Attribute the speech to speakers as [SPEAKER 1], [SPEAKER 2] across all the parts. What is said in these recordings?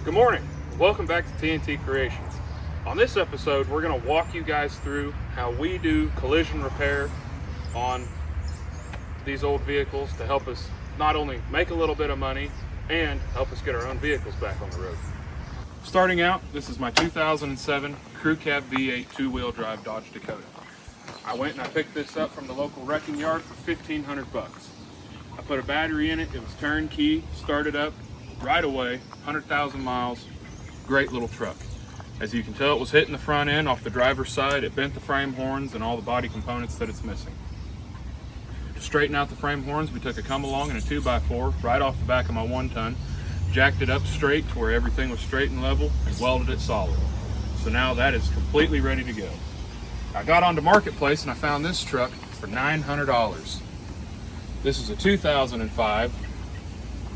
[SPEAKER 1] Good morning. Welcome back to TNT Creations. On this episode, we're going to walk you guys through how we do collision repair on these old vehicles to help us not only make a little bit of money and help us get our own vehicles back on the road. Starting out, this is my 2007 Crew Cab V8 two-wheel drive Dodge Dakota. I went and I picked this up from the local wrecking yard for $1,500. I put a battery in it. It was turnkey, started up right away, 100,000 miles, great little truck. As you can tell, it was hitting the front end off the driver's side. It bent the frame horns and all the body components that it's missing. To straighten out the frame horns, we took a come along and a 2x4 right off the back of my 1-ton, jacked it up straight to where everything was straight and level, and welded it solid. So now that is completely ready to go. I got onto Marketplace and I found this truck for $900. This is a 2005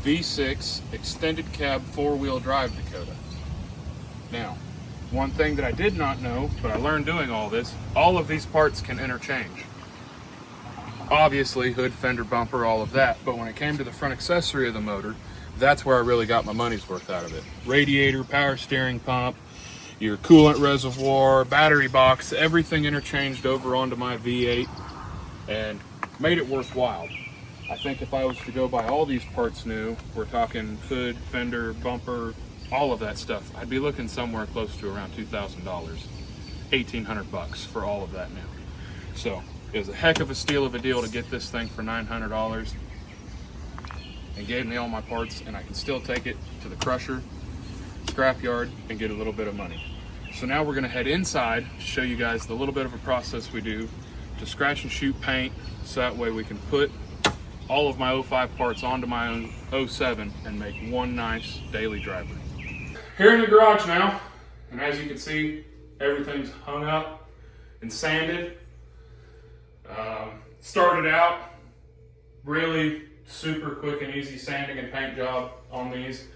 [SPEAKER 1] V6 extended cab 4-wheel drive Dakota. Now, one thing that I did not know, but I learned doing all this, all of these parts can interchange. Obviously, hood, fender, bumper, all of that, but when it came to the front accessory of the motor, that's where I really got my money's worth out of it. Radiator, power steering pump, your coolant reservoir, battery box, everything interchanged over onto my V8 and made it worthwhile. I think if I was to go buy all these parts new, we're talking hood, fender, bumper, all of that stuff, I'd be looking somewhere close to around $2,000, $1,800 for all of that new. So it was a heck of a steal of a deal to get this thing for $900 and gave me all my parts, and I can still take it to the crusher, scrap yard, and get a little bit of money. So now we're gonna head inside to show you guys the little bit of a process we do to scratch and shoot paint, so that way we can put all of my 05 parts onto my own 07 and make one nice daily driver. Here in the garage now, and as you can see, everything's hung up and sanded. Started out really super quick and easy sanding and paint job on these.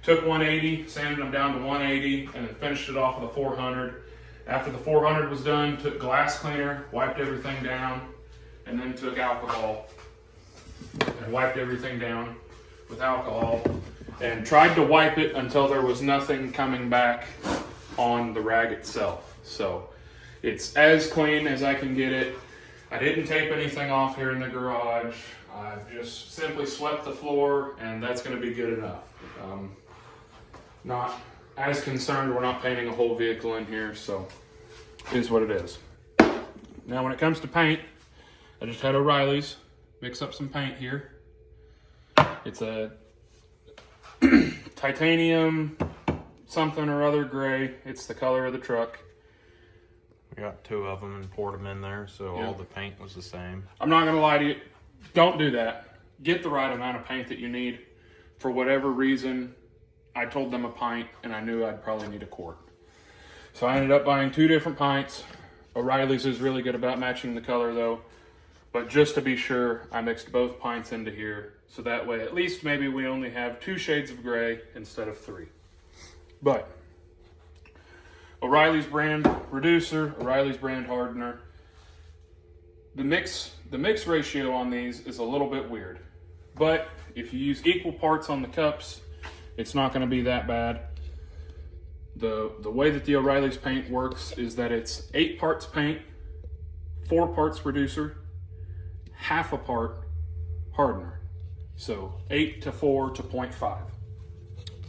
[SPEAKER 1] Took 180, sanded them down to 180, and then finished it off with a 400. After the 400 was done, took glass cleaner, wiped everything down, and then took alcohol and wiped everything down with alcohol and tried to wipe it until there was nothing coming back on the rag itself. So it's as clean as I can get it. I didn't tape anything off here in the garage. I've just simply swept the floor, and that's going to be good enough. Not as concerned, we're not painting a whole vehicle in here, so it is what it is. Now when it comes to paint, I just had O'Reilly's mix up some paint here. It's a titanium something or other gray. It's the color of the truck.
[SPEAKER 2] We got 2 of them and poured them in there, so
[SPEAKER 1] Yeah.
[SPEAKER 2] all the paint was the same.
[SPEAKER 1] I'm not gonna lie to you, don't do that. Get the right amount of paint that you need. For whatever reason, I told them a pint and I knew I'd probably need a quart. So I ended up buying 2 different pints. O'Reilly's is really good about matching the color though. But just to be sure, I mixed both pints into here. So that way, at least maybe we only have 2 shades of gray instead of 3. But O'Reilly's brand reducer, O'Reilly's brand hardener. The mix ratio on these is a little bit weird. But if you use equal parts on the cups, it's not gonna be that bad. The way that the O'Reilly's paint works is that it's 8 parts paint, 4 parts reducer, half a part hardener. So 8 to 4 to 0.5.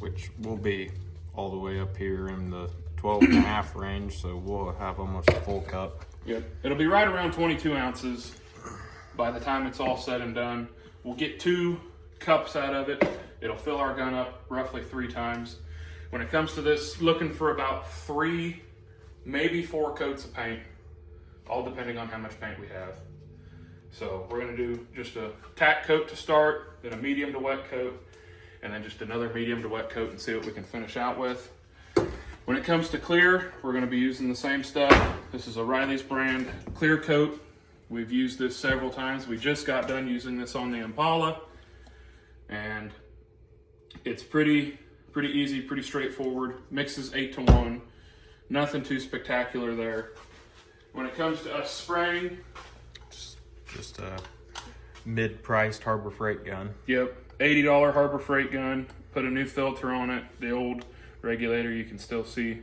[SPEAKER 2] Which will be all the way up here in the 12.5 range, so we'll have almost a full cup.
[SPEAKER 1] Yep, it'll be right around 22 ounces by the time it's all said and done. We'll get 2 cups out of it. It'll fill our gun up roughly 3 times. When it comes to this, looking for about 3, maybe 4 coats of paint, all depending on how much paint we have. So we're gonna do just a tack coat to start, then a medium to wet coat, and then just another medium to wet coat and see what we can finish out with. When it comes to clear, we're gonna be using the same stuff. This is O'Reilly's brand clear coat. We've used this several times. We just got done using this on the Impala, and it's pretty easy, pretty straightforward. Mixes 8 to 1. Nothing too spectacular there. When it comes to us spraying,
[SPEAKER 2] Just a mid-priced Harbor Freight gun.
[SPEAKER 1] yep, $80 Harbor Freight gun. Put a new filter on it. The old regulator, you can still see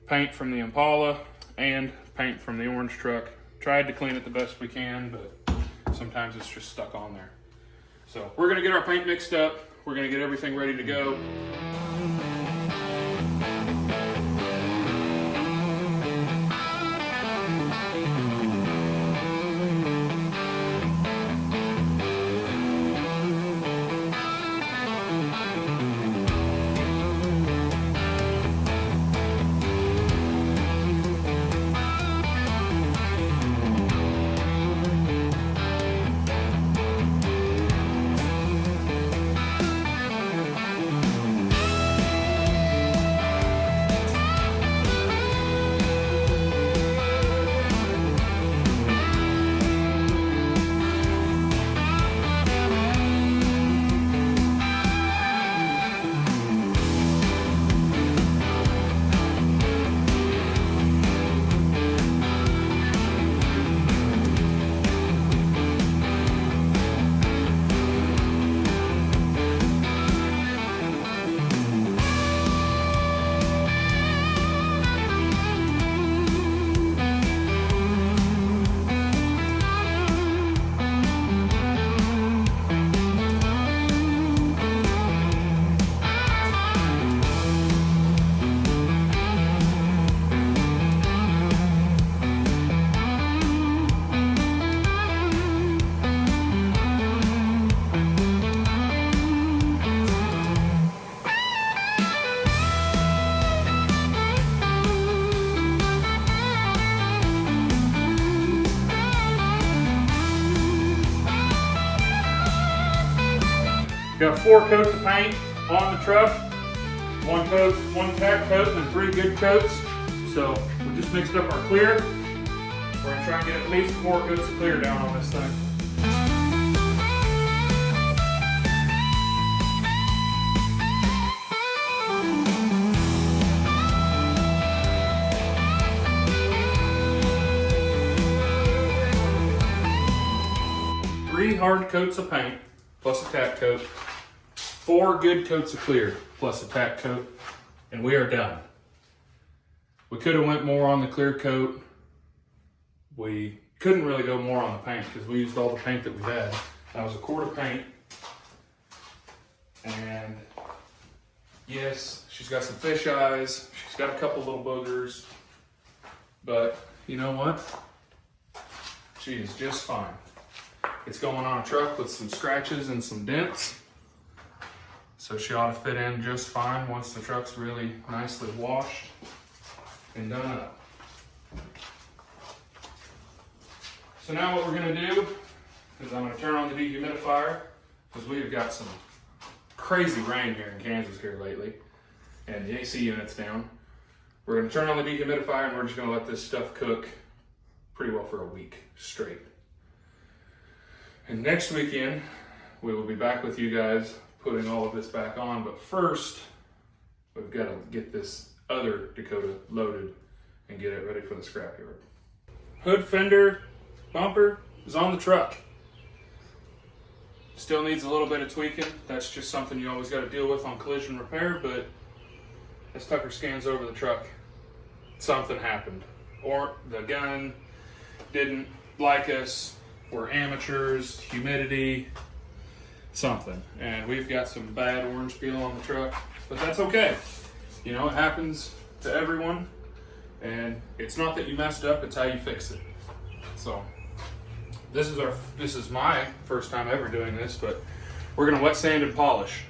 [SPEAKER 1] paint from the Impala and paint from the orange truck. Tried to clean it the best we can, but sometimes it's just stuck on there. So we're gonna get our paint mixed up. We're gonna get everything ready to go. Got 4 coats of paint on the truck. 1 coat, 1 tack coat, and 3 good coats. So we just mixed up our clear. We're gonna try and get at least 4 coats of clear down on this thing. Three hard coats of paint plus a tack coat. 4 good coats of clear plus a tack coat, and we are done. We could have went more on the clear coat. We couldn't really go more on the paint because we used all the paint that we had. That was a quart of paint. And yes, she's got some fish eyes. She's got a couple little boogers. But you know what? She is just fine. It's going on a truck with some scratches and some dents. So she ought to fit in just fine once the truck's really nicely washed and done up. So now what we're gonna do is I'm gonna turn on the dehumidifier because we've got some crazy rain here in Kansas here lately and the AC unit's down. We're gonna turn on the dehumidifier and we're just gonna let this stuff cook pretty well for a week straight. And next weekend, we will be back with you guys putting all of this back on, but first, we've got to get this other Dakota loaded and get it ready for the scrapyard. Hood, fender, bumper is on the truck. Still needs a little bit of tweaking. That's just something you always got to deal with on collision repair, but as Tucker scans over the truck, something happened. Or the gun didn't like us, we're amateurs, humidity, something. And we've got some bad orange peel on the truck, but that's okay. You know, it happens to everyone, and it's not that you messed up, it's how you fix it. So this is my first time ever doing this, but we're gonna wet sand and polish.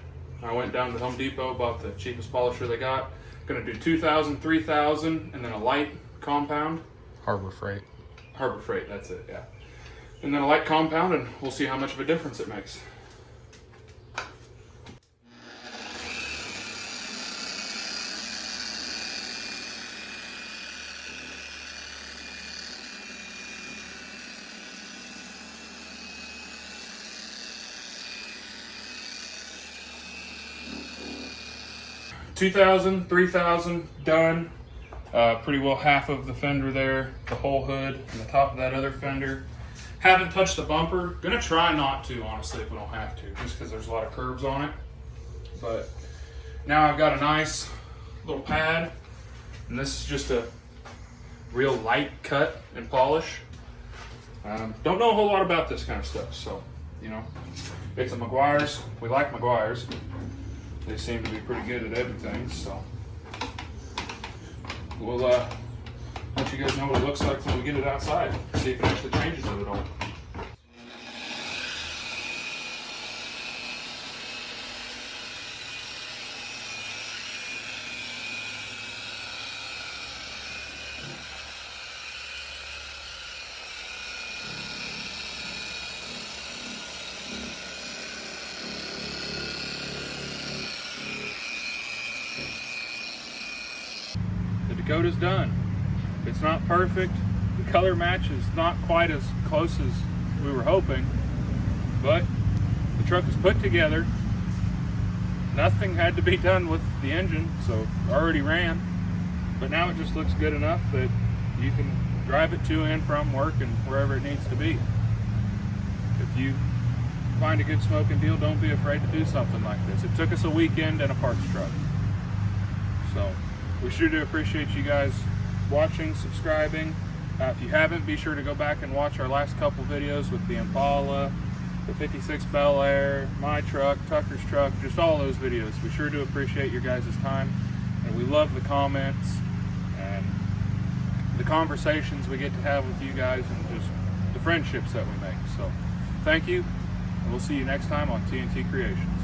[SPEAKER 1] I went down to Home Depot, bought the cheapest polisher they got. Gonna do 2,000, 3,000, and then a light compound.
[SPEAKER 2] Harbor Freight.
[SPEAKER 1] Harbor Freight, that's it, yeah. And then a light compound, and we'll see how much of a difference it makes. 2,000, 3,000 done. Pretty well half of the fender there, the whole hood, and the top of that other fender. Haven't touched the bumper. Gonna try not to, honestly, if we don't have to, just because there's a lot of curves on it. But now I've got a nice little pad, and this is just a real light cut and polish. Don't know a whole lot about this kind of stuff, so you know, it's a Meguiar's. We like Meguiar's. They seem to be pretty good at everything, so we'll let you guys know what it looks like when we get it outside. See if it actually changes it at all. The Dakota's done. It's not perfect. The color match is not quite as close as we were hoping, but the truck is put together. Nothing had to be done with the engine, so it already ran. But now it just looks good enough that you can drive it to and from work and wherever it needs to be. If you find a good smoking deal, don't be afraid to do something like this. It took us a weekend and a parts truck. So we sure do appreciate you guys watching, subscribing. If you haven't, be sure to go back and watch our last couple videos with the Impala, the 56 Bel Air, my truck, Tucker's truck, just all those videos. We sure do appreciate your guys' time, and we love the comments and the conversations we get to have with you guys and just the friendships that we make. So thank you, and we'll see you next time on TNT Creations.